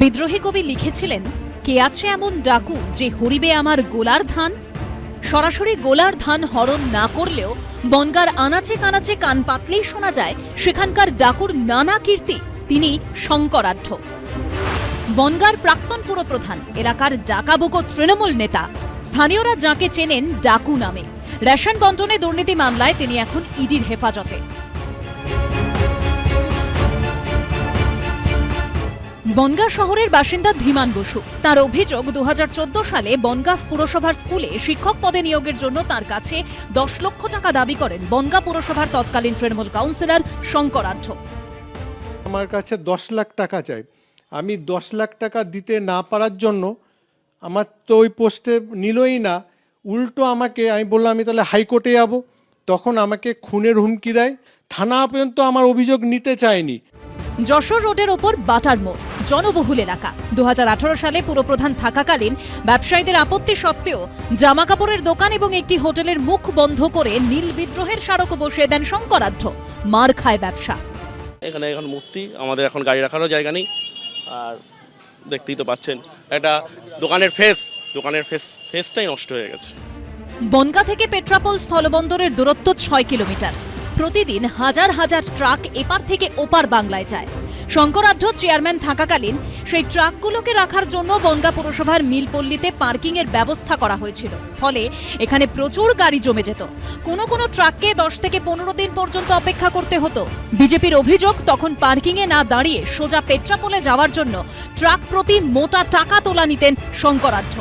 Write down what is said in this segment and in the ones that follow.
বিদ্রোহী কবি লিখেছিলেন, কে আছে এমন ডাকু যে হরিবে আমার গোলার ধান। সরাসরি গোলার ধান হরণ না করলেও বনগাঁর আনাচে কানাচে কান পাতলেই শোনা যায় সেখানকার ডাকুর নানা কীর্তি। তিনি শঙ্করাঢ্য, বনগাঁর প্রাক্তন পুরপ্রধান, এলাকার ডাকাবুকো তৃণমূল নেতা। স্থানীয়রা যাকে চেনেন ডাকু নামে। রেশন বন্টনে দুর্নীতি মামলায় তিনি এখন ইডির হেফাজতে। বনগাঁ শহরের বাসিন্দা ধীমান বসু। তার অভিযোগ, 2014 সালে বনগাঁ পুরসভার স্কুলে শিক্ষক পদে নিয়োগের জন্য তার কাছে 10 লক্ষ টাকা দাবি করেন বনগাঁ পুরসভার তৎকালীন তৃণমূল কাউন্সিলর শঙ্করাঢ্য। আমার কাছে 10 লাখ টাকা চাই। আমি 10 লাখ টাকা দিতে না পারার জন্য আমার তো ওই পোস্টে নিলই না, উল্টো আমাকে, আমি বললাম আমি তাহলে হাইকোর্টে যাব। তখন আমাকে খুনের হুমকি দেয়। থানা পর্যন্ত আমার অভিযোগ নিতে চায়নি। যশোর রোডের ওপর বাটার মোড়, জনবহুল এলাকা। 2018 সালে পুরপ্রধান থাকাকালীন ব্যবসায়ীদের আপত্তি সত্ত্বেও জামা কাপড়ের দোকান এবং একটি হোটেলের মুখ বন্ধ করে নীল বিদ্রোহের স্মারকও বসিয়ে দেন শঙ্করাঢ্য। মার খায় ব্যবসা। এখানে এখন মূর্তি, আমাদের এখন গাড়ি রাখারও জায়গা নেই। আর দেখতেই তো পাচ্ছেন, একটা দোকানের ফেসটাই নষ্ট হয়ে গেছে। বনগাঁ থেকে পেট্রাপোল স্থলবন্দরের দূরত্ব 6 কিলোমিটার। প্রতিদিন হাজার হাজার ট্রাক এপার থেকে ওপার বাংলায় যায়। শঙ্করাঢ্য চেয়ারম্যান থাকাকালীন সেই ট্রাকগুলোকে রাখার জন্য বনগাঁ পুরসভার মিলপল্লীতে পার্কিং এর ব্যবস্থা করা হয়েছিল। ফলে এখানে প্রচুর গাড়ি জমে যেত। কোনো কোনো ট্রাককে 10 থেকে 15 দিন পর্যন্ত অপেক্ষা করতে হতো। বিজেপির অভিযোগ, তখন পার্কিং এ না দাঁড়িয়ে সোজা পেট্রাপোলে যাওয়ার জন্য ট্রাক প্রতি মোটা টাকা তোলা নিতেন শঙ্করাঢ্য।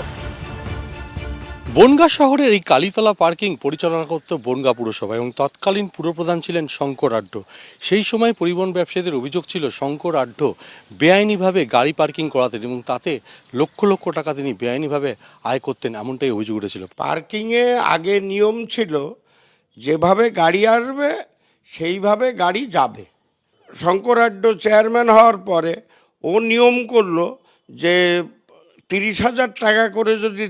বনগাঁ শহরের এই কালীতলা পার্কিং পরিচালনা করত বনগাঁ পুরসভা এবং তৎকালীন পুরপ্রধান ছিলেন শঙ্করাঢ্য। সেই সময় পরিবহন ব্যবসায়ীদের অভিযোগ ছিল শঙ্করাঢ্য বেআইনিভাবে গাড়ি পার্কিং করাতেন এবং তাতে লক্ষ লক্ষ টাকা তিনি বেআইনিভাবে আয় করতেন, এমনটাই অভিযোগ উঠেছিল। পার্কিংয়ে আগে নিয়ম ছিল যেভাবে গাড়ি আসবে সেইভাবে গাড়ি যাবে। শঙ্করাঢ্য চেয়ারম্যান হওয়ার পরে ও নিয়ম করলো যে 30,000 টাকা করে যদি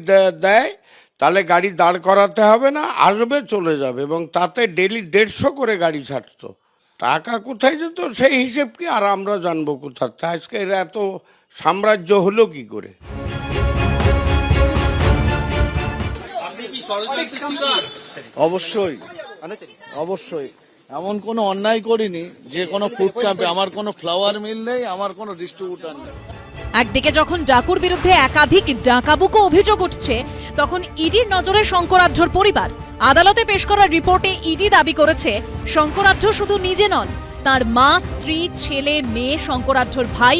দেয় তাহলে গাড়ি দাঁড় করাতে হবে না, আসবে চলে যাবে, এবং তাতে ডেলি 150 করে গাড়ি ছাড়তো। টাকা কোথায় যেত সেই হিসেব কি আর আমরা জানবো কোথা? আজকে এত সাম্রাজ্য হলো কি করে? অবশ্যই অবশ্যই এমন কোনো অন্যায় করিনি যে কোনো ফুড ক্যাম্পে। আমার কোনো ফ্লাওয়ার মিল নেই, আমার কোনো ডিস্ট্রিবিউটার নেই। একদিকে যখন ডাকুর বিরুদ্ধে একাধিক ডাকাবুকো অভিযোগ উঠছে, তখন ইডির নজরে শঙ্করাঢ্যর পরিবার। আদালতে পেশ করা রিপোর্টে ইডি দাবি করেছে শঙ্করাঢ্য শুধু নিজে নন, তার মা, স্ত্রী, ছেলে, মেয়ে, শঙ্করাঢ্যর ভাই